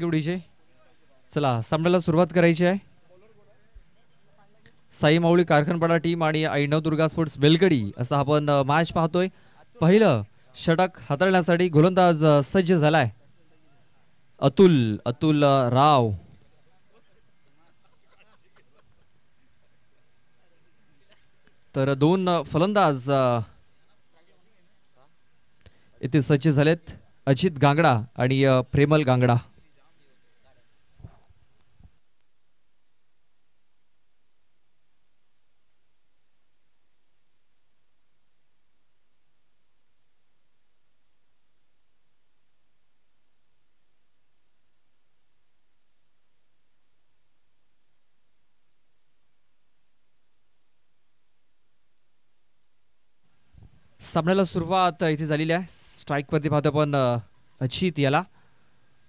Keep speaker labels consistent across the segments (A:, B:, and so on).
A: Thank you DJ. चला सामन्याला सुरुवात करायची आहे. साई माऊली कारखानपाडा टीम आणि ऐनव दुर्गा स्पोर्ट्स बेलगडी असा आपण मॅच पाहतोय. पहिलं षटक हाताळण्यासाठी गोलंदाज सज्ज झालाय अतुल अतुल राव. तर दोन फलंदाज इथे सज्ज झालेत, अजित गांगडा आणि प्रेमल गांगडा. सामन्याला सुरुवात इथे झालेली आहे. स्ट्राईक वरती पाहतो आपण अजित याला.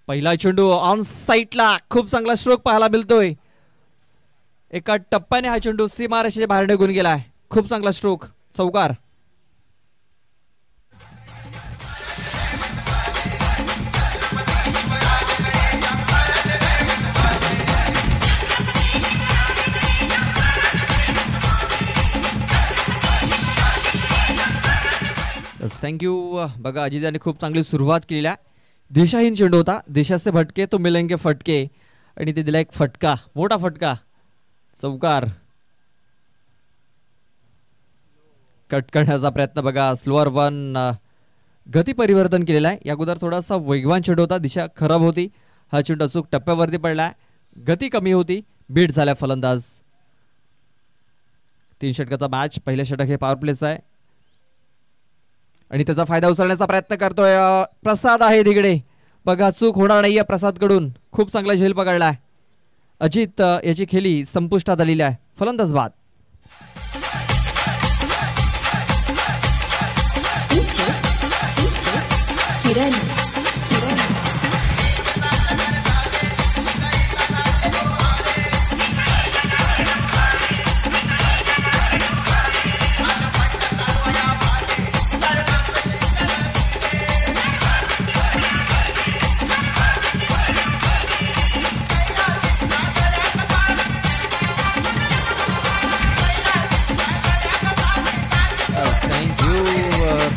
A: पहिला चेंडू ऑन साईडला खूप चांगला स्ट्रोक पाहायला मिळतोय. एका टप्प्याने हा चेंडू सीमारेषेच्या बाहेर निघून गेलाय. खूप चांगला स्ट्रोक, चौकार. थँक्यू. बघा अजित यांनी खूप चांगली सुरुवात केलेली आहे. दिशाहीन चेंडू होता, दिशाचे भटके तो मिलेंगे फटके, आणि ते दिला एक फटका, मोठा फटका, चौकार. कट करण्याचा प्रयत्न बघा, स्लोअर वन, गती परिवर्तन केलेला आहे. या अगोदर थोडासा वेगवान चेंडू होता, दिशा खराब होती. हा चेंडू अचूक टप्प्यावरती पडलाय, गती कमी होती, बीट झालाय फलंदाज. 3 षटकाचा मॅच. पहिल्या षटक हे पॉवर प्लेचं आहे आणि त्याचा फायदा उचलण्याचा प्रयत्न करतोय प्रसाद आहे तिकडे. बघा चूक होणार नाहीये प्रसाद कडून. खूप चांगला झेल पकडलाय अजित. याची खेळी संपुष्टात आलेली आहे. फलंदाज बाद.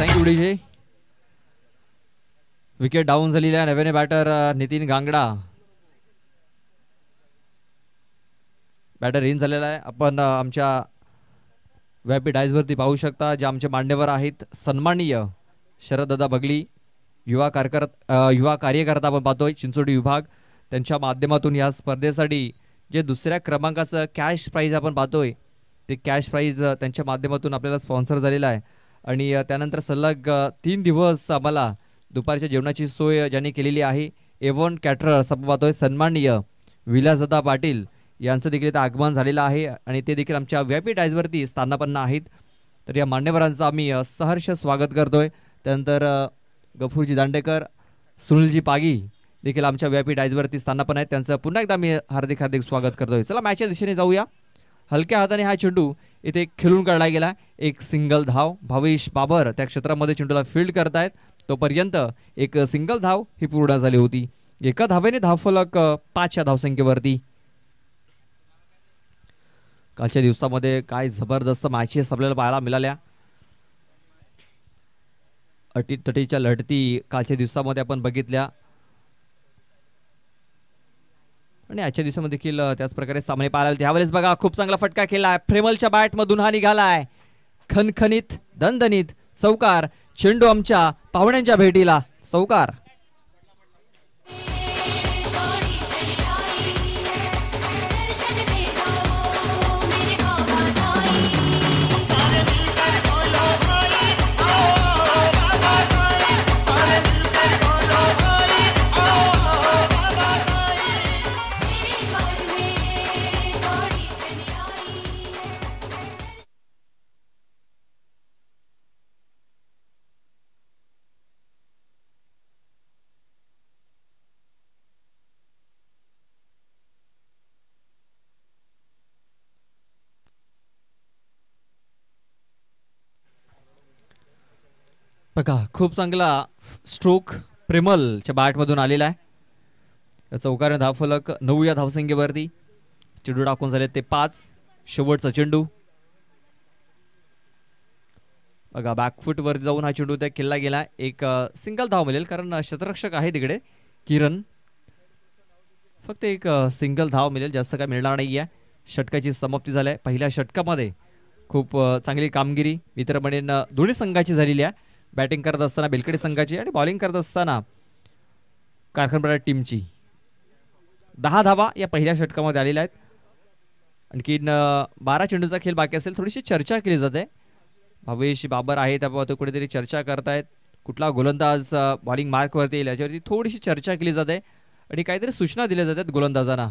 A: Thank you DJ. विकेट डाऊन झालेली आहे. नव्याने बॅटर नितीन गांगडा. बॅटर इन झालेला आहे. आपण आमच्या व्यापी डायस वरती पाहू शकता जे आमचे मान्यवर आहेत. सन्माननीय शरददादा बगली, युवा कार्यकर्ता आपण पाहतोय चिंचोडी विभाग, त्यांच्या माध्यमातून या स्पर्धेसाठी जे दुसऱ्या क्रमांकाचं कॅश प्राईज आपण पाहतोय ते कॅश प्राईज त्यांच्या माध्यमातून आपल्याला स्पॉन्सर झालेला आहे. आणि त्यानंतर सलग 3 दिवस आम्हाला दुपारच्या जेवणाची सोय ज्यांनी केलेली आहे एव्हन कॅटरर्स आपण पाहतोय सन्माननीय विलासदादा पाटील यांचं देखील आगमन झालेलं आहे आणि ते देखील आमच्या व्यापी डायसवरती स्थानापन्न आहेत. तर या मान्यवरांचं आम्ही सहर्ष स्वागत करतोय. त्यानंतर गफूरजी दांडेकर, सुनीलजी पागी देखील आमच्या व्यापी डायसवरती स्थानापन्न आहेत. त्यांचं पुन्हा एकदा मी हार्दिक हार्दिक स्वागत करतोय. चला मॅचच्या दिशेने जाऊया. हलक्या हाताने हा चेंडू इथे खेळून काढला गेला. एक सिंगल धाव. भावेश बाबर त्या क्षेत्रामध्ये चेंडूला फील्ड करतायत. तोपर्यंत एक सिंगल धाव ही पूर्ण झाली होती. एका धावेने धावफलक 5 धावसंख्येवरती. कालच्या दिवसामध्ये काय जबरदस्त मॅचेस आपल्याला पाहायला मिळाल्या. अटीतटीच्या लढती कालच्या दिवसामध्ये आपण बघितल्या आणि आजच्या दिवसामध्ये देखील त्याच प्रकारे सामने पाहायला. त्यावेळेस बघा खूप चांगला फटका केलाय. प्रेमलच्या बॅटमधून हा निघालाय. खणखणीत दणदणीत चौकार. चेंडू आमच्या पाहुण्यांच्या भेटीला, चौकार. बघा खूप चांगला स्ट्रोक प्रेमलच्या बॅटमधून आलेला आहे. चौकाने धावफलक 9 या धावसंख्येवरती. चेंडू टाकून झाले ते 5. शेवटचा चेंडू बघा बॅकफूट वर जाऊन हा चेंडू त्या केला गेला. एक सिंगल धाव मिळेल कारण शतरक्षक आहे तिकडे किरण. फक्त एक सिंगल धाव मिळेल, जास्त काय मिळणार नाही आहे. षटकाची समाप्ती झाली आहे. पहिल्या षटकामध्ये खूप चांगली कामगिरी मित्र म्हणेन दोन्ही संघाची झालेली आहे. बॅटिंग करत असताना बेलकडे संघाची आणि बॉलिंग करत असताना कारखानपाडा टीमची. 10 धावा या पहिल्या षटकामध्ये आलेल्या आहेत. आणखीन 12 चेंडूचा खेळ बाकी असेल. थोडीशी चर्चा केली जाते. भावेश बाबर आहे त्याबाबत कुठेतरी चर्चा करतायत. कुठला गोलंदाज बॉलिंग मार्कवरती येईल याच्यावरती थोडीशी चर्चा केली जाते आणि काहीतरी सूचना दिल्या जातात गोलंदाजांना.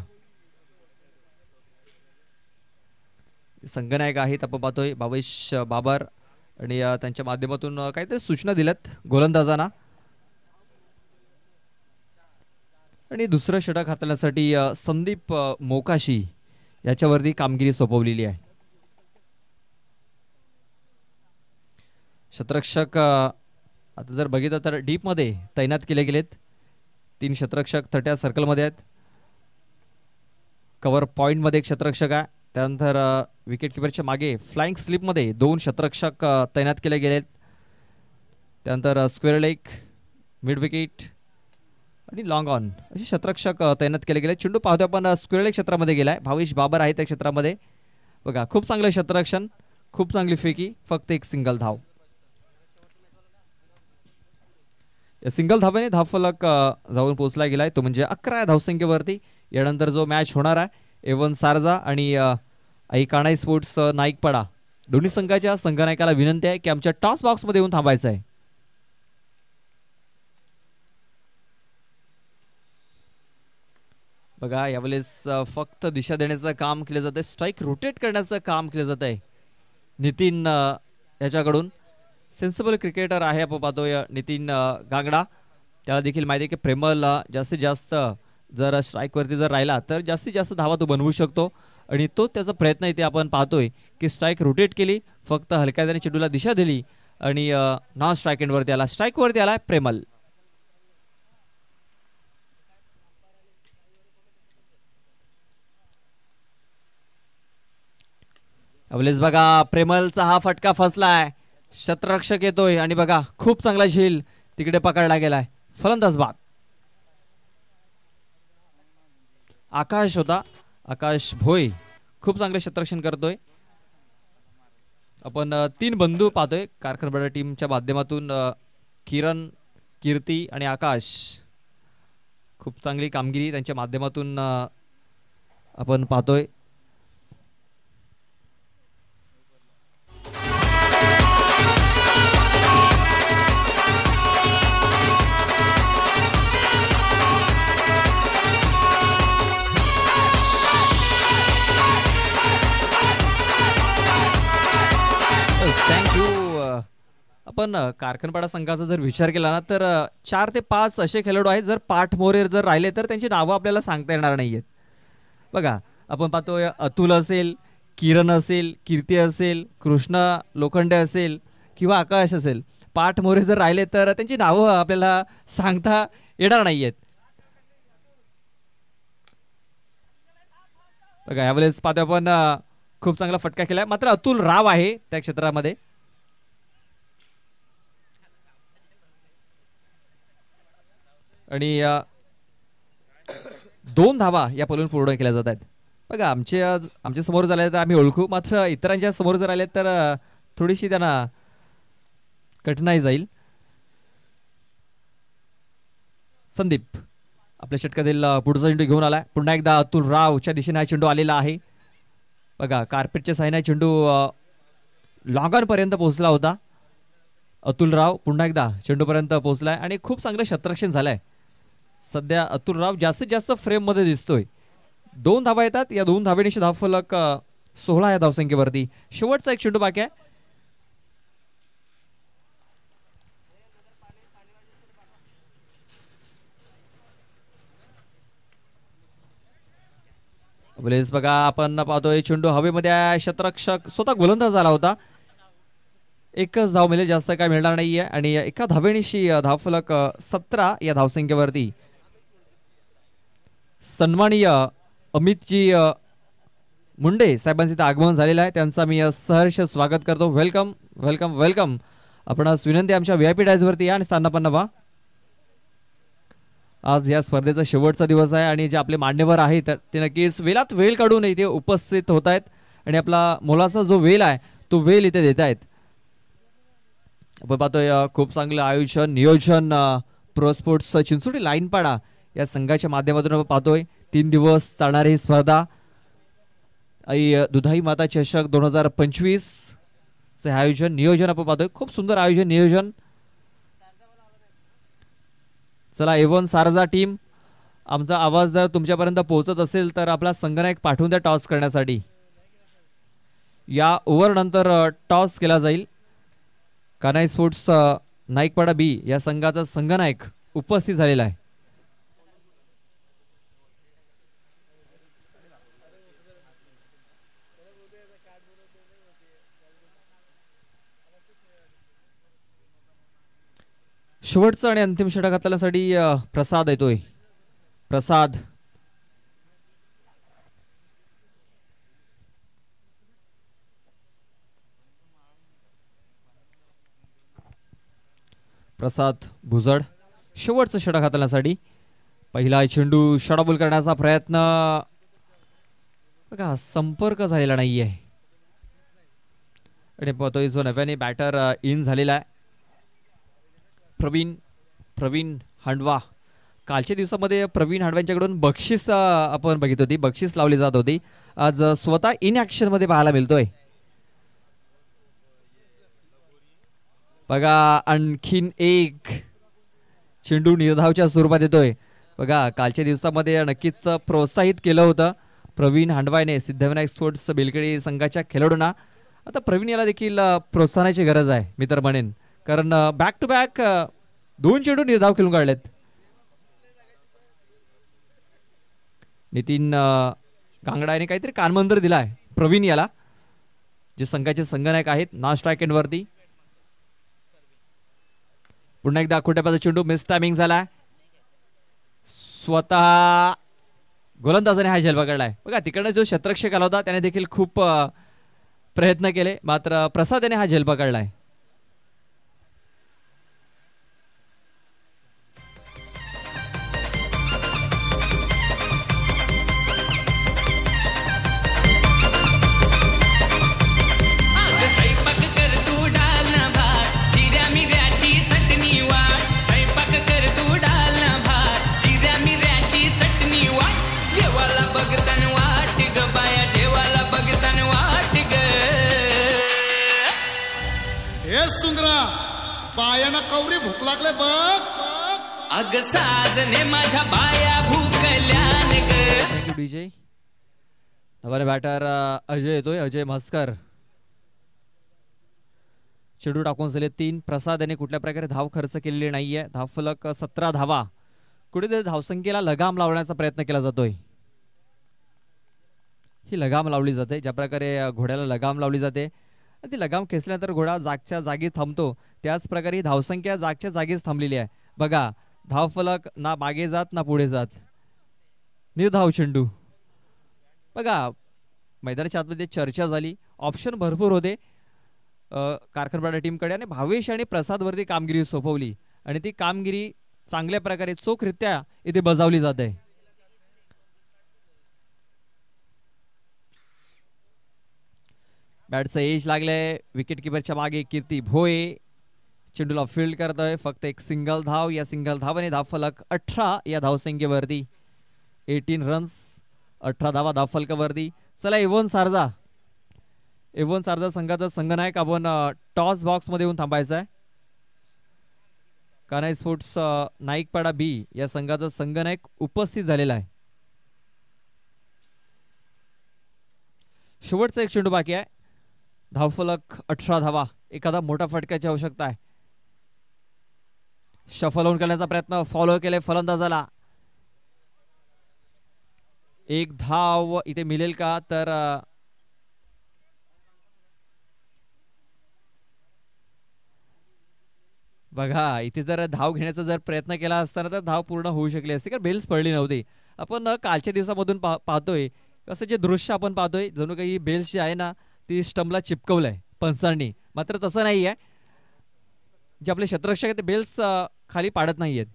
A: संघनायक आहेत आपण पाहतोय भावेश बाबर आणि त्यांच्या माध्यमातून काहीतरी सूचना दिल्यात गोलंदाजांना. आणि दुसरं षटक हाताळण्यासाठी संदीप मोकाशी याच्यावरती कामगिरी सोपवलेली आहे. शतरक्षक आता जर बघितलं तर डीपमध्ये तैनात केले गेलेत. 3 शतरक्षक 30 सर्कलमध्ये आहेत. कव्हर पॉईंटमध्ये एक शतरक्षक आहे. त्यानंतर विकेट किपरच्या मागे फ्लाइंग स्लिपमध्ये 2 शतरक्षक तैनात केले गेलेत. त्यानंतर स्क्वेअर लेग, मिड विकेट आणि लॉंग ऑन असे शतरक्षक तैनात केले गेले. चेंडू पाहतोय आपण स्क्वेअर लेग क्षेत्रामध्ये गेलाय. भावेश बाबर आहे त्या क्षेत्रामध्ये. बघा खूप चांगलं शतरक्षण, खूप चांगली फेकी, फक्त एक सिंगल धाव. या सिंगल धाव्याने धावफलक जाऊन पोहोचला गेलाय तो म्हणजे 11 धावसंख्येवरती. यानंतर जो मॅच होणार आहे एवन सारजा आणि आई काणाई स्पोर्ट्स नाईकपाडा दोन्ही संघाच्या संघनायकाला विनंती आहे की आमच्या टॉस बॉक्समध्ये येऊन थांबायचं आहे. बघा यावेळेस फक्त दिशा देण्याचं काम केलं जात आहे. स्ट्राईक रोटेट करण्याचं काम केलं जात आहे नितीन याच्याकडून. सेन्सिबल क्रिकेटर आहे आपण पाहतोय नितीन गांगडा. त्याला देखील माहिती आहे की प्रेमल जास्तीत जास्त जर स्ट्राईकवरती जर राहिला तर जास्तीत जास्त धावा तो बनवू शकतो आणि तो त्याचा प्रयत्न इथे आपण पाहतोय की स्ट्राईक रोटेट केली, फक्त हलक्या त्याने चेंडूला दिशा दिली आणि नॉन स्ट्राईक एंडवरती आला. स्ट्राईकवरती आला प्रेमल. यावेळेस बघा प्रेमलचा हा फटका फसलाय. शतरक्षक येतोय आणि बघा खूप चांगला झेल तिकडे पकडला गेलाय. फलंदाज बाद. आकाश होता, आकाश भोई खूप चांगले शतरक्षण करतोय. आपण 3 बंधू पाहतोय कारखानपाडा टीमच्या माध्यमातून. किरण, कीर्ती आणि आकाश. खूप चांगली कामगिरी त्यांच्या माध्यमातून आपण पाहतोय. थँक्यू. आपण कारखानपाडा संघाचा जर विचार केला ना तर 4 ते 5 असे खेळाडू आहेत जर पाठमोरे जर राहिले तर त्यांची नावं आपल्याला सांगता येणार नाहीयेत. बघा आपण पाहतोय अतुल असेल, किरण असेल, कीर्ती असेल, कृष्णा लोखंडे असेल किंवा आकाश असेल. पाठमोरे जर राहिले तर त्यांची नावं आपल्याला सांगता येणार नाहीयेत. बघा यावेळेस पाहतोय आपण खूप चांगला फटका केलाय. मात्र अतुल राव आहे त्या क्षेत्रामध्ये. आणि 2 धावा या पलून पूर्ण केल्या जात आहेत. बघा आमच्या समोर झाले तर आम्ही ओळखू, मात्र इतरांच्या समोर जर आले तर थोडीशी त्यांना कठीणाई जाईल. संदीप आपल्या षटकातील पुढचा चेंडू घेऊन आलाय. पुन्हा एकदा अतुल रावच्या दिशेने हा चेंडू आलेला आहे. बघा कार्पेटच्या साहाय्याने चेंडू लॉंगॉनपर्यंत पोहोचला होता. अतुल राव पुन्हा एकदा चेंडूपर्यंत पोहोचलाय आणि खूप चांगलं शतरक्षण झालंय. सध्या अतुल राव जास्तीत जास्त फ्रेम मध्ये दिसतोय. 2 धावा येतात. या 2 धावेनिशी धावफलक 16 या धावसंख्येवरती. शेवटचा एक चेंडू बाकी आहे. बघा आपण पाहतोय चेंडू हवेमध्ये आहे. शतरक्षक स्वतः गोलंदाज झाला होता. एकच धाव मिळेल, जास्त काय मिळणार नाहीये आणि एका धावेनिशी धावफलक 17 या धावसंख्येवरती. सन्माननीय अमितजी मुंडे साहेबांचे इथं आगमन झालेलं आहे. त्यांचा मी सहर्ष स्वागत करतो. Welcome welcome welcome. आपणास विनंती आमच्या VIP डायजवरती या आणि स्थानापन्न व्हा. आज या स्पर्धेचा शेवटचा दिवस आहे आणि जे आपले मान्यवर आहेत ते नक्कीच वेळात वेळ काढून इथे उपस्थित होत आहेत आणि आपला मोलाचा जो वेळ आहे तो वेळ इथे देत आहेत. आपण पाहतोय खूप चांगलं आयोजन नियोजन प्रो स्पोर्ट्स चिंचोटी लाईनपाडा या संघाच्या माध्यमातून आपण पाहतोय. 3 दिवस चालणारी ही स्पर्धा आई दुधाई माता चषक 2025 चे आयोजन नियोजन आपण पाहतोय. खूप सुंदर आयोजन नियोजन. चला A1 सारजा टीम, आमचा आवाज जर तुमच्यापर्यंत पोहोचत असेल तर आपला संघनायक पाठवून द्या टॉस करण्यासाठी. या ओव्हर नंतर टॉस केला जाईल. कान्हाई स्पोर्ट्स नाईकपाडा B या संघाचा संघनायक उपस्थित झालेला आहे. शेवटचं आणि अंतिम षटक घातल्यासाठी प्रसाद येतोय. प्रसाद प्रसाद भुजड शेवटचं षटक हाताळण्यासाठी. पहिला चेंडू शॉटबॉल करण्याचा प्रयत्न बघा संपर्क झालेला नाहीये आणि पाहतोय जो नव्याने बॅटर इन झालेला आहे प्रवीण हांडवा. कालच्या दिवसामध्ये प्रवीण हांडव्यांच्याकडून बक्षीस आपण बघित होती, बक्षीस लावली जात होती. आज स्वतः इन ऍक्शन मध्ये पाहायला मिळतोय. बघा आणखीन एक चेंडू निर्धावच्या स्वरूपात येतोय. बघा कालच्या दिवसामध्ये नक्कीच प्रोत्साहित केलं होतं प्रवीण हांडवाने सिद्धविनायक स्पोर्ट्स बेलखेडी संघाच्या खेळाडूंना. आता प्रवीण याला देखील प्रोत्साहनाची गरज आहे मी तर म्हणेन, कारण बॅक टू बॅक 2 चेंडू निर्धाव खेळून काढलेत. नितीन गांगडा याने काहीतरी कानमंत्र दिलाय प्रवीण याला, जे संघाचे संघनायक आहेत. नॉन स्ट्राईक एंड वरती पुन्हा एकदा खोट्यापाचा चेंडू मिस टायमिंग झाला. स्वतः गोलंदाजाने हा झेल पकडलाय. बघा तिकडनं जो शतरक्षक आला होता त्याने देखील खूप प्रयत्न केले, मात्र प्रसाद याने हा झेल पकडलाय.
B: बायाना कवरी भूक लागले बघ.
C: अग साजने माझ्या बाया भूकल्याने ग.
A: डीजे हमारे बॅटर अजय येतोय. अजय म्हस्कर चेंडू टाकून झाले 3. प्रसाद याने कुठल्या प्रकारे धाव खर्च केलेली नाहीये. धाव फलक 17 धावा. कुठेतरी धावसंख्येला लगाम लावण्याचा प्रयत्न केला जातोय. ही लगाम लावली जाते, ज्या प्रकारे घोड्याला लगाम लावली जाते ती लगाम खेचल्यानंतर घोडा जागच्या जागी थांबतो, त्याच प्रकारे ही धावसंख्या जागच्या जागीच थांबलेली आहे. बघा धाव फलक ना मागे जात ना पुढे जात, निर्धाव चेंडू. बघा मैदानाच्या आतमध्ये चर्चा झाली, ऑप्शन भरपूर होते कारखानपाडा टीमकडे आणि भावेश आणि प्रसाद वरती कामगिरी सोपवली आणि ती कामगिरी चांगल्या प्रकारे चोखरित्या इथे बजावली जाते. बॅटचं एज लागलंय. विकेट किपरच्या मागे कीर्ती भोये चेंडूला फील्ड करतोय. फक्त एक सिंगल धाव. या सिंगल धावाने धाव फलक 18 या धावसंख्येवरती. 18 रन्स 18 धावा धाव फलकावरती. चला A1 सारजा संघाचा संघनायक आपण टॉस बॉक्स मध्ये येऊन थांबायचा आहे. कान्हाई स्पोर्ट्स नाईकपाडा B या संघाचा संघनायक उपस्थित झालेला आहे. शेवटचा एक चेंडू बाकी आहे. धावफलक 18 धावा. एखादा मोठा फटक्याची आवश्यकता आहे. शफल ऑन करण्याचा प्रयत्न फॉलो केले फलंदाजाला. एक धाव इथे मिळेल का, तर बघा इथे जर धाव घेण्याचा जर प्रयत्न केला असता तर धाव पूर्ण होऊ शकली असती, कारण बेल्स पडली नव्हती. आपण कालच्या दिवसामधून पाहतोय असं जे दृश्य आपण पाहतोय जणू काही बेल्स जी आहे ना ती स्टंपला चिपकवलंय पंचांनी, मात्र तसं नाही आहे. जे आपले क्षेत्ररक्षक आहेत ते बेल्स खाली पाडत नाहीयेत.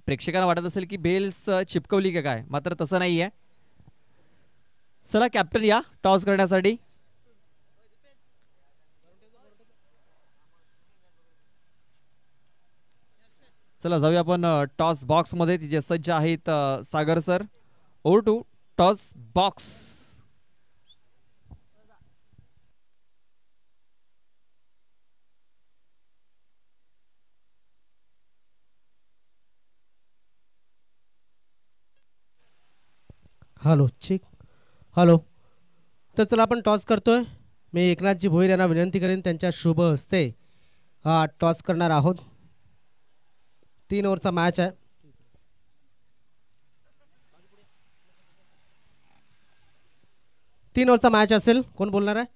A: प्रेक्षकांना वाटत असेल की बेल्स चिपकवली का काय, मात्र तसं नाही आहे. चला कॅप्टन या टॉस करण्यासाठी. चला जाऊया आपण टॉस बॉक्स मध्ये तिचे सज्ज आहेत Sagar sir. Over to toss box.
D: Hello check hello. तर चला आपण टॉस करतोय. मी एकनाथजी भोईर यांना विनंती करेन त्यांच्या शुभ हस्ते हा टॉस करणार आहोत. 3 ओव्हरचा मॅच आहे. तीन ओव्हरचा मॅच असेल. कोण बोलणार आहे?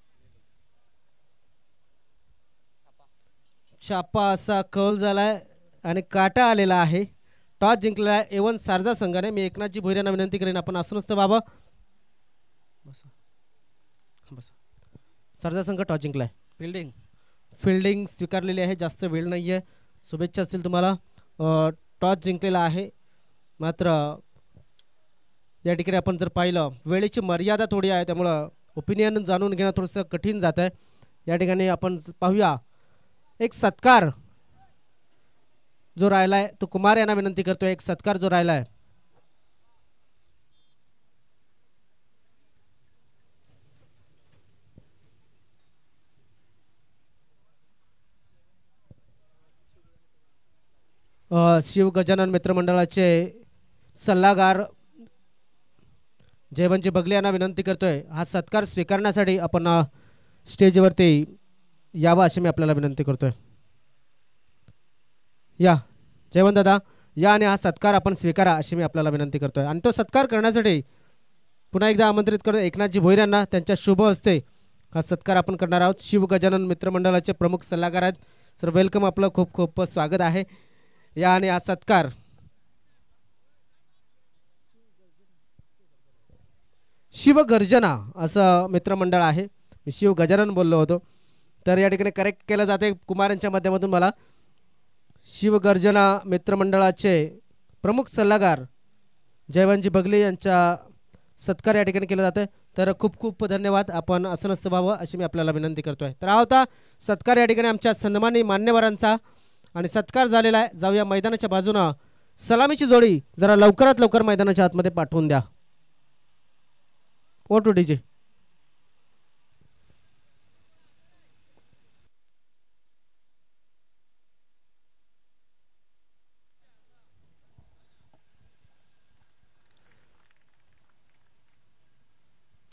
D: छापा असा कौल झालाय आणि काटा आलेला आहे. टॉस जिंकलेला आहे A1 सारजा संघाने. मी एकनाथजी भोईर यांना विनंती करेन आपण असं नसतं बाबा बसा बसा. सारजा संघ टॉस जिंकलाय. फिल्डिंग स्वीकारलेली आहे. जास्त वेळ नाही आहे. शुभेच्छा असतील तुम्हाला. टॉस जिंकलेला आहे. मात्र या ठिकाणी आपण जर पाहिलं वेळेची मर्यादा थोडी आहे त्यामुळं ओपिनियन जाणून घेणं थोडंसं कठीण जात आहे. या ठिकाणी आपण पाहूया एक सत्कार जो राहिला आहे तो कुमार यांना विनंती करतोय. एक सत्कार जो राहिला आहे शिव गजानन मित्रमंडळाचे सल्लागार जयवंतजी बगले यांना विनंती करतोय हा सत्कार स्वीकारण्यासाठी आपण स्टेजवरती यावं अशी मी आपल्याला विनंती करतोय. या जयवंत दादा या आणि हा सत्कार आपण स्वीकारा अशी मी आपल्याला विनंती करतोय. आणि तो सत्कार करण्यासाठी पुन्हा एकदा आमंत्रित करतो एकनाथजी भोईर यांना. त्यांच्या शुभ हस्ते हा सत्कार आपण करणार आहोत. शिव गजानन मित्रमंडळाचे प्रमुख सल्लागार आहेत. Sir welcome. आपलं खूप खूप स्वागत आहे. या आणि हा सत्कार शिवगर्जना असं मित्रमंडळ आहे. मी शिव गजानन बोललो होतो तर या ठिकाणी करेक्ट केलं जाते कुमार यांच्या माध्यमातून मला. शिवगर्जना मित्रमंडळाचे प्रमुख सल्लागार जयवंतजी बगले यांचा सत्कार या ठिकाणी केला जातं. तर खूप खूप धन्यवाद. आपण असं नसतं व्हावं अशी मी आपल्याला विनंती करतोय. तर हा होता सत्कार या ठिकाणी आमच्या सन्मानी मान्यवरांचा आणि सत्कार झालेला आहे. जाऊया मैदानाच्या बाजूनं. सलामीची जोडी जरा लवकरात लवकर मैदानाच्या आतमध्ये पाठवून द्या. Oh to DJ.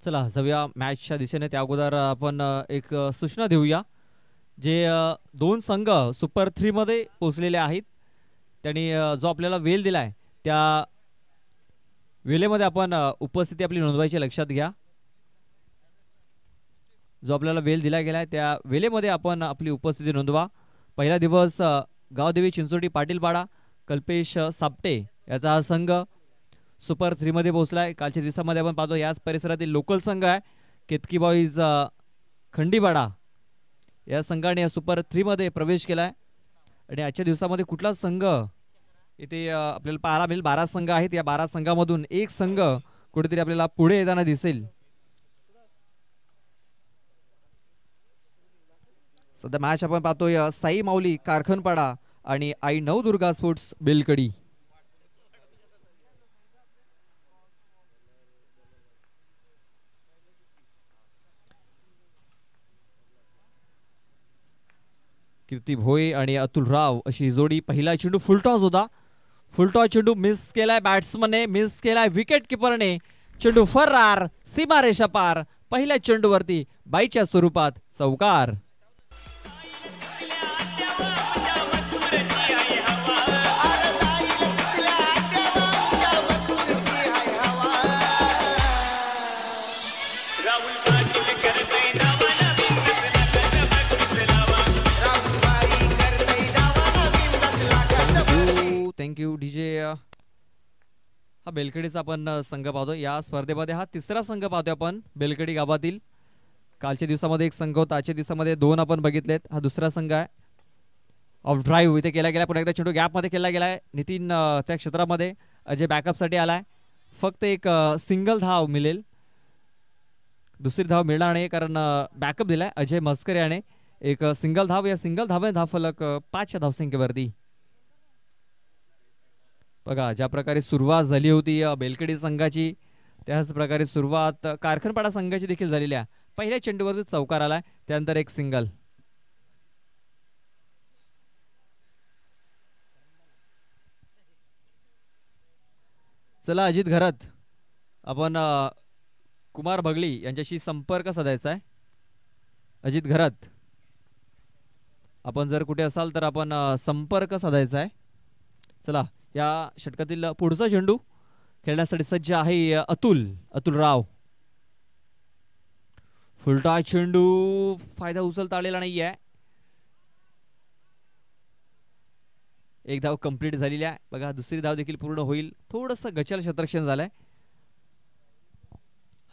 A: चला जाऊया मॅचच्या दिशेने. त्या अगोदर आपण एक सूचना देऊया. जे 2 संघ सुपर 3 मध्ये पोहोचलेले आहेत त्यांनी जो आपल्याला वेल दिला आहे त्या वेळेमध्ये आपण उपस्थिती आपली नोंदवायची लक्षात घ्या. जो आपल्याला वेल दिला गेला आहे त्या वेळेमध्ये आपण आपली उपस्थिती नोंदवा. पहिला दिवस गावदेवी चिंचोटी पाटीलपाडा कल्पेश सापटे याचा हा संघ सुपर 3 मध्ये पोहोचला आहे. कालच्या दिवसामध्ये आपण पाहतो याच परिसरातील लोकल संघ आहे केतकी बॉईज खंडीपाडा या संघाने सुपर 3 मध्ये प्रवेश केला आहे. आणि आजच्या दिवसामध्ये कुठला संघ इथे आपल्याला पाहायला मिळेल. 12 संघ आहेत. या 12 संघामधून एक संघ कुठेतरी आपल्याला पुढे येताना दिसेल. सध्या मॅच आपण पाहतोय साई माऊली कारखनपाडा आणि आई नवदुर्गा स्पोर्ट्स बेलकडी. कीर्ती भोये आणि अतुल राव अशी जोडी. पहिला चेंडू फुलटॉस होता. फुलटॉस चेंडू मिस केलाय बॅट्समनने, मिस केलाय विकेट किपरने. चेंडू फरार सीमारेषा पार. पहिल्या चेंडूवरती बाईच्या स्वरूपात चौकार. Thank you DJ. हा बेलखेडीचा आपण संघ पाहतो. या स्पर्धेमध्ये हा तिसरा संघ पाहतोय आपण बेलखेडी गावातील. कालच्या दिवसामध्ये एक संघ होता, आजच्या दिवसामध्ये 2 आपण बघितलेत. हा दुसरा संघ आहे. ऑफ ड्राईव्ह इथे केला गेला, पुन्हा एकदा चेंडू गॅपमध्ये केला गेलाय. नितीन त्या क्षेत्रामध्ये, अजय बॅकअपसाठी आलाय. फक्त एक सिंगल धाव मिळेल, दुसरी धाव मिळणार नाही कारण बॅकअप दिलाय अजय मस्कर याने. एक सिंगल धाव, या सिंगल धावे धावफलक 5 धावसंख्येवरती. बघा ज्या प्रकारे सुरुवात झाली होती बेलखेडी संघाची, त्याच प्रकारे सुरुवात कारखानपाडा संघाची देखील झालेली आहे. पहिल्या चेंडूवरती चौकार आलाय, त्यानंतर एक सिंगल. चला अजित घरात आपण कुमार भगली यांच्याशी संपर्क साधायचा आहे. अजित घरात आपण जर कुठे असाल तर आपण संपर्क साधायचा आहे. चला या षटकातील पुढचा चेंडू खेळण्यासाठी सज्ज आहे अतुल राव. फुलटा चेंडू, फायदा उचलता आलेला नाहीये. एक धाव कंप्लीट झालेली आहे. बघा दुसरी धाव देखील पूर्ण होईल. थोडस गचल क्षेत्ररक्षण झालंय,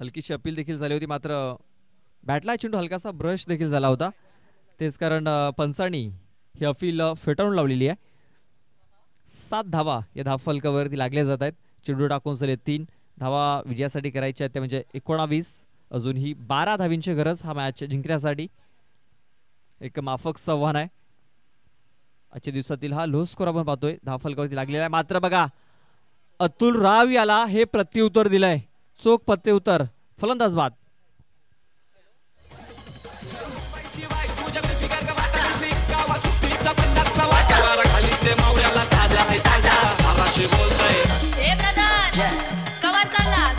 A: हलकीशी अपील देखील झाली होती, मात्र बॅटला चेंडू हलकासा ब्रश देखील झाला होता. तेच कारण पंचांनी ही अपील फेटाळून लावलेली आहे. 7 धावा या धावफलकावरती लागल्या जात आहेत. चेंडू टाकून झाले 3 धावा विजयासाठी करायच्या आहेत, त्या म्हणजे 19. अजूनही 12 धावींची गरज हा मॅच जिंकण्यासाठी. एक माफक संव्हान आहे. आजच्या दिवसातील हा लो स्कोर आपण पाहतोय, धावफलकावरती लागलेला आहे. मात्र बघा अतुल राव याला हे प्रत्युत्तर दिलंय, चोख प्रत्युत्तर. फलंदाज बाद.
E: कवर चाललास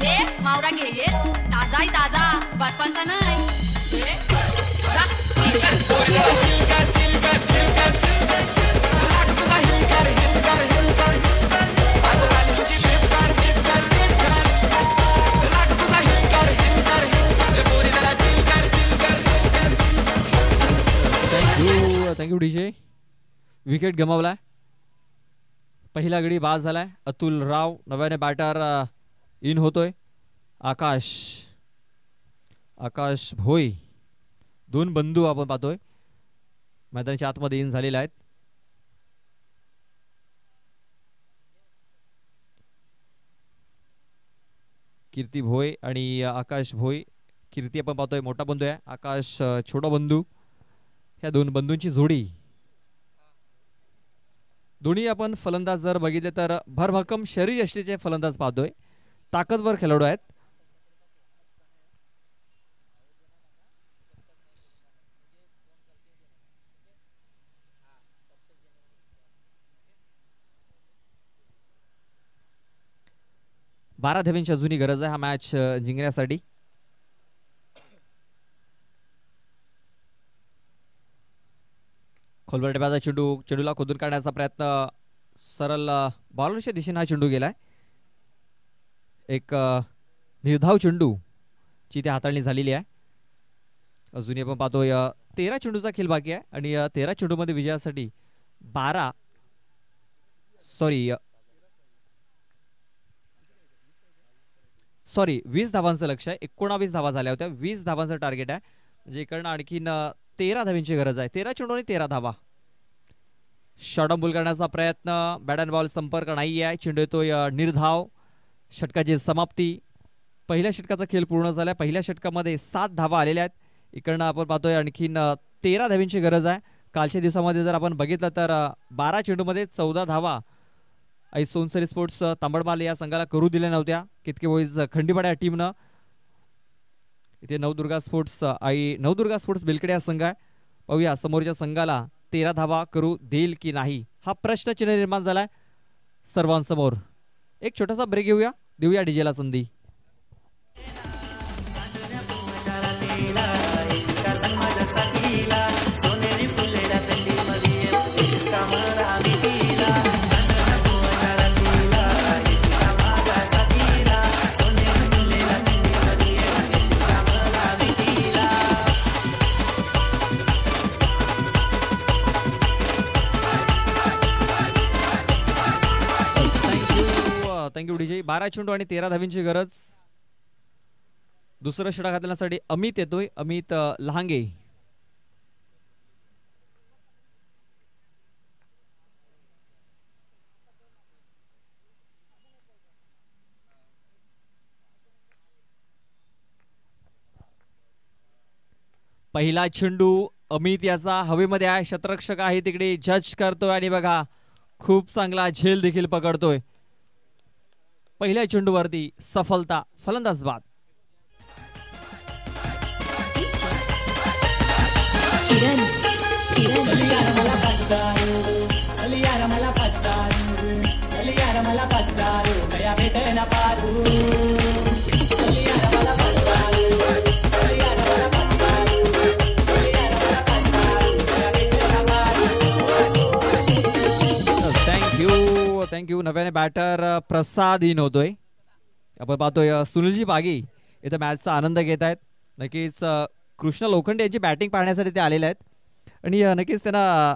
E: ये मावरा घे ये ताजा ताजा बातपांचा नाही.
A: Thank you DJ. विकेट गमावलाय, पहिला गडी बाद झालाय. अतुल राव नव्याने बॅटर इन होतोय. आकाश भोई, 2 बंधू आपण पाहतोय मैदानाच्या आतमध्ये इन झालेले आहेत. कीर्ती भोई आणि आकाश भोई. कीर्ती आपण पाहतोय मोठा बंधू आहे, आकाश छोटा बंधू. ह्या 2 बंधूंची जोडी. दोन्ही आपण फलंदाज जर बघितले तर भरभक्कम शरीर यष्टीचे फलंदाज पाहतोय, ताकदवर खेळाडू आहेत. बारा धाव्यांची अजूनही गरज आहे हा मॅच जिंकण्यासाठी. खोलवर डब्याचा चेंडूला खोदून काढण्याचा प्रयत्न, सरळ बॉलरच्या दिशेने हा चेंडू गेलाय. एक निर्धाव चेंडू ची इथे हाताळणी झालेली आहे. अजूनही आपण पाहतोय 13 चेंडूचा खेळ बाकी आहे आणि 13 चेंडूमध्ये विजयासाठी 20 धावांचं लक्ष आहे. 19 धावा झाल्या होत्या, 20 धावांचं टार्गेट आहे. म्हणजे इकडनं आणखीन 13 धावींची गरज आहे. 13 चेंडू आणि 13 धावा. शॉर्ट बॉल करण्याचा प्रयत्न, बॅट अँड बॉल संपर्क नाही आहे. चेंडू येतोय निर्धाव. षटकाची समाप्ती. पहिल्या षटकाचा खेळ पूर्ण झाला. पहिल्या षटकामध्ये 7 धावा आलेल्या आहेत. इकडनं आपण पाहतोय आणखीन 13 धावींची गरज आहे. कालच्या दिवसामध्ये जर आपण बघितलं तर 12 चेंडूमध्ये 14 धावा आई सोनसरी स्पोर्ट्स तांबडमाल या संघाला करू दिल्या नव्हत्या. कितके बॉईज खंडीपाडा या टीमनं. इथे नवदुर्गा स्पोर्ट्स बेलखेडे हा संघ आहे. पाहूया समोरच्या संघाला 13 धावा करू देईल की नाही, हा प्रश्नचिन्ह निर्माण झालाय सर्वांसमोर. एक छोटासा ब्रेक घेऊया, देऊया डीजेला संधी. डीजे. 12 चेंडू आणि 13 धावींची गरज. दुसरं षटक घालण्यासाठी अमित येतोय. अमित लहांगे. पहिला चेंडू अमित याचा हवेमध्ये आहे. शतरक्षक आहे तिकडे, जज करतोय आणि बघा खूप चांगला झेल देखील पकडतोय. पहिल्या चेंडूवरती सफलता, फलंदाज बाद. थँक्यू. नव्याने बॅटर प्रसाद इन होतोय. आपण पाहतोय सुनीलजी बागी इथं मॅचचा आनंद घेत आहेत. नक्कीच कृष्णा लोखंडे यांची बॅटिंग पाहण्यासाठी ते आलेले आहेत आणि नक्कीच त्यांना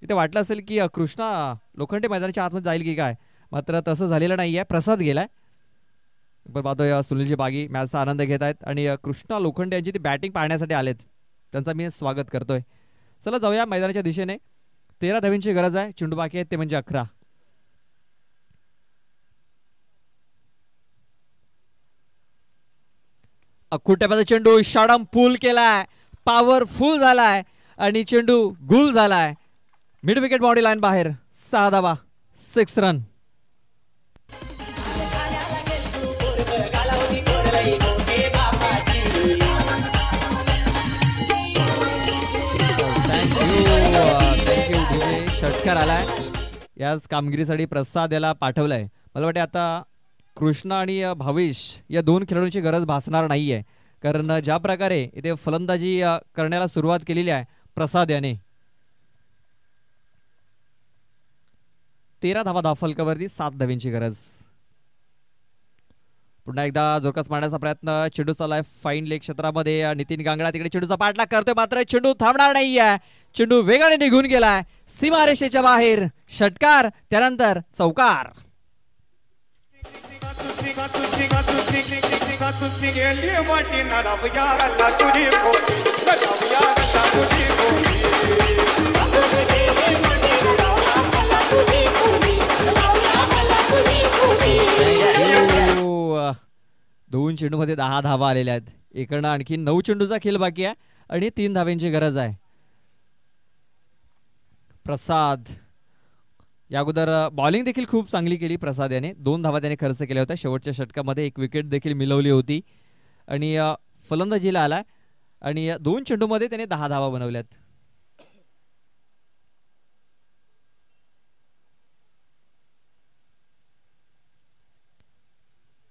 A: इथे वाटलं असेल की कृष्णा लोखंडे मैदानाच्या आतमध्ये जाईल की काय, मात्र तसं झालेलं नाही आहे. प्रसाद गेलाय. आपण पाहतोय सुनीलजी बागी मॅचचा आनंद घेत आहेत आणि कृष्णा लोखंडे यांची ती बॅटिंग पाहण्यासाठी आलेत. त्यांचा मी स्वागत करतोय. चला जाऊया मैदानाच्या दिशेने. 13 धावींची गरज आहे. चेंडू बाकी आहेत ते म्हणजे 11. अख्खुट्यापासून चेंडू शाडम पूल केलाय, पॉवरफुल झालाय आणि चेंडू गुल झालाय. मिड विकेट बाउंड्री लाईन बाहेर. 6 धावा, 6 रन. थँक्यू. षटकार आलाय. याच कामगिरीसाठी प्रसाद याला पाठवलाय. मला वाटतं आता कृष्णा आणि भावेश या दोन खेळाडूंची गरज भासणार नाहीये, कारण ज्या प्रकारे इथे फलंदाजी करण्याला सुरुवात केलेली आहे प्रसाद याने. 13 धावा धावफलकावरती, 7 धावींची गरज. पुन्हा एकदा जोरकस मारण्याचा प्रयत्न. चेंडू चाललाय फाईन लेग क्षेत्रामध्ये. नितीन गांगडा तिकडे चेंडूचा पाठलाग करतोय, मात्र चेंडू थांबणार नाहीये. चेंडू वेगाने निघून गेलाय सीमारेषेच्या बाहेर. षटकार, त्यानंतर चौकार. दोन चेंडू मध्ये 10 धावा आलेल्या आहेत. इकडनं आणखी 9 चेंडूचा खेळ बाकी आहे आणि 3 धाव्यांची गरज आहे. प्रसाद या अगोदर बॉलिंग देखील खूप चांगली केली प्रसाद याने. 2 धावा त्याने खर्च केल्या होत्या. शेवटच्या षटकामध्ये 1 विकेट देखील मिळवली होती आणि फलंदाजीला आलाय आणि 2 चेंडूमध्ये त्याने 10 धावा बनवल्यात.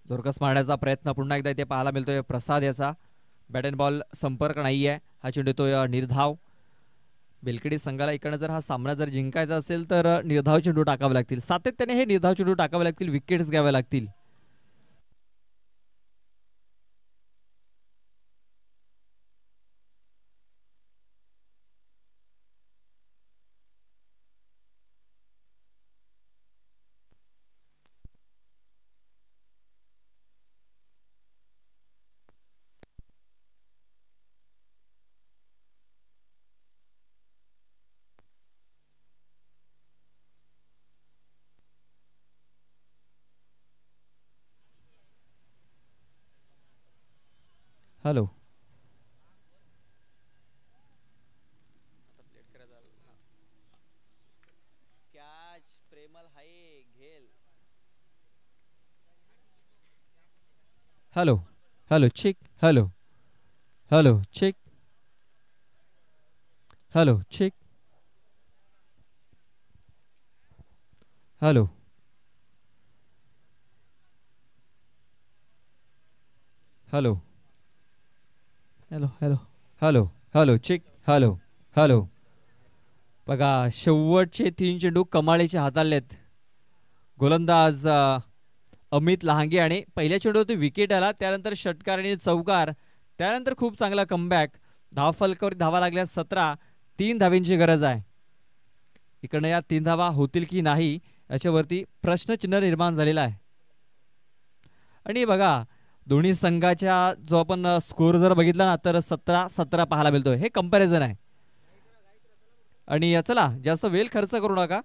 A: जोरकस मारण्याचा प्रयत्न पुन्हा एकदा इथे पाहायला मिळतोय प्रसाद याचा. बॅट अँड बॉल संपर्क नाहीये. हा चेंडू येतोय निर्धाव. बेलखेडी संघाला इकडनं जर हा सामना जर जिंकायचा असेल तर निर्धाव चेंडू टाकावे लागतील. सातत्याने हे निर्धाव चेंडू टाकावे लागतील, विकेट्स घ्याव्या लागतील. Hello, hello hello check. Hello hello check. Hello check. Hello hello
D: hello hello
A: hello hello check. Hello hello. बघा शेवटचे 3 चेंडू कमाळीचे हाताळलेत गोलंदाज अमित लहांगे आणि पहिल्या चेंडूवरती विकेट आला, त्यानंतर षटकार आणि चौकार, त्यानंतर खूप चांगला कमबॅक. धावफलकावर धावा लागल्या 17. 3 धावींची गरज आहे. इकडनं या 3 धावा होतील की नाही याच्यावरती प्रश्नचिन्ह निर्माण झालेला आहे. आणि बघा दोन्ही संघाच्या जो आपण स्कोर जर बघितला ना तर 17-17 पाहायला मिळतोय. हे कंपॅरिझन आहे. आणि चला जास्त वेळ खर्च करू नका.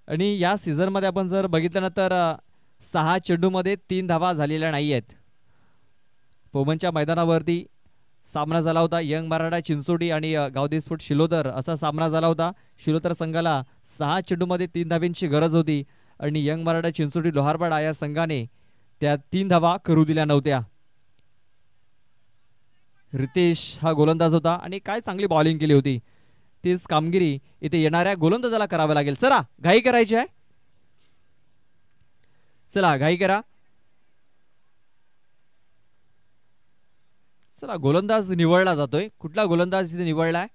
A: आणि या सीझनमध्ये आपण जर बघितलं ना तर 6 चेंडूमध्ये 3 धावा झालेल्या नाही आहेत. पोमनच्या मैदानावरती सामना झाला होता. यंग मराठा चिंचोटी आणि गावदेवी स्फोट शिलोतर असा सामना झाला होता. शिलोतर संघाला 6 चेंडूमध्ये 3 धाव्यांची गरज होती आणि यंग मराठा चिंचोटी लोहारपाडा या संघाने त्या 3 धावा करू दिल्या नव्हत्या. रितेश हा गोलंदाज होता आणि काय चांगली बॉलिंग केली होती. तीच कामगिरी इथे येणाऱ्या गोलंदाजाला करावी लागेल. चला घाई करायची आहे. चला घाई करा. चला गोलंदाज निवडला जातोय. कुठला गोलंदाज इथे निवडलाय?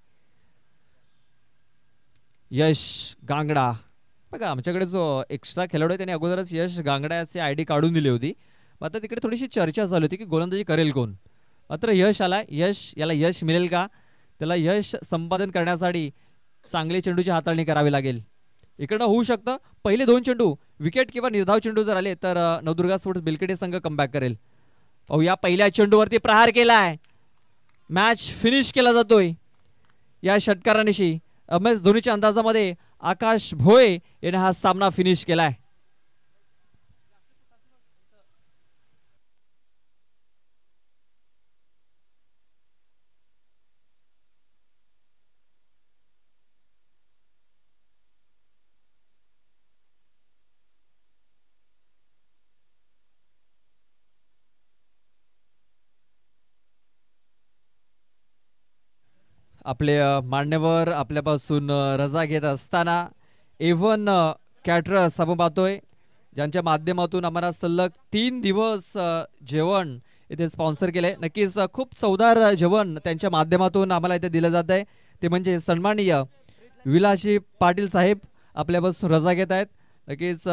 A: यश गांगडा. बघा आमच्याकडे जो एक्स्ट्रा खेळाडू आहे त्याने अगोदरच यश गांगड्याची आयडी काढून दिली होती. मात्र तिकडे थोडीशी चर्चा चालू होती की गोलंदाजी करेल कोण. मात्र यश आलाय. याला यश मिळेल का? त्याला यश संपादन करण्यासाठी चांगले चेंडूची हाताळणी करावी लागेल. इकडनं होऊ शकतं पहिले 2 चेंडू विकेट किंवा निर्धाव चेंडू जर आले तर नवदुर्गा स्पोर्ट्स बिलकेटे संघ कमबॅक करेल. या पहिल्या चेंडूवरती प्रहार केलाय. मॅच फिनिश केला जातोय या षटकारानिशी. MS धोनीच्या अंदाजामध्ये आकाश भोये याने हा सामना फिनिश केलाय. आपले मान्यवर आपल्यापासून रजा घेत असताना एव्हन कॅटरर्स आपण पाहतोय ज्यांच्या माध्यमातून आम्हाला सलग 3 दिवस जेवण इथे स्पॉन्सर केलंय. नक्कीच खूप चवदार जेवण त्यांच्या माध्यमातून आम्हाला इथे दिलं जात आहे. ते म्हणजे सन्माननीय विलासजी पाटील साहेब आपल्यापासून रजा घेत आहेत. नक्कीच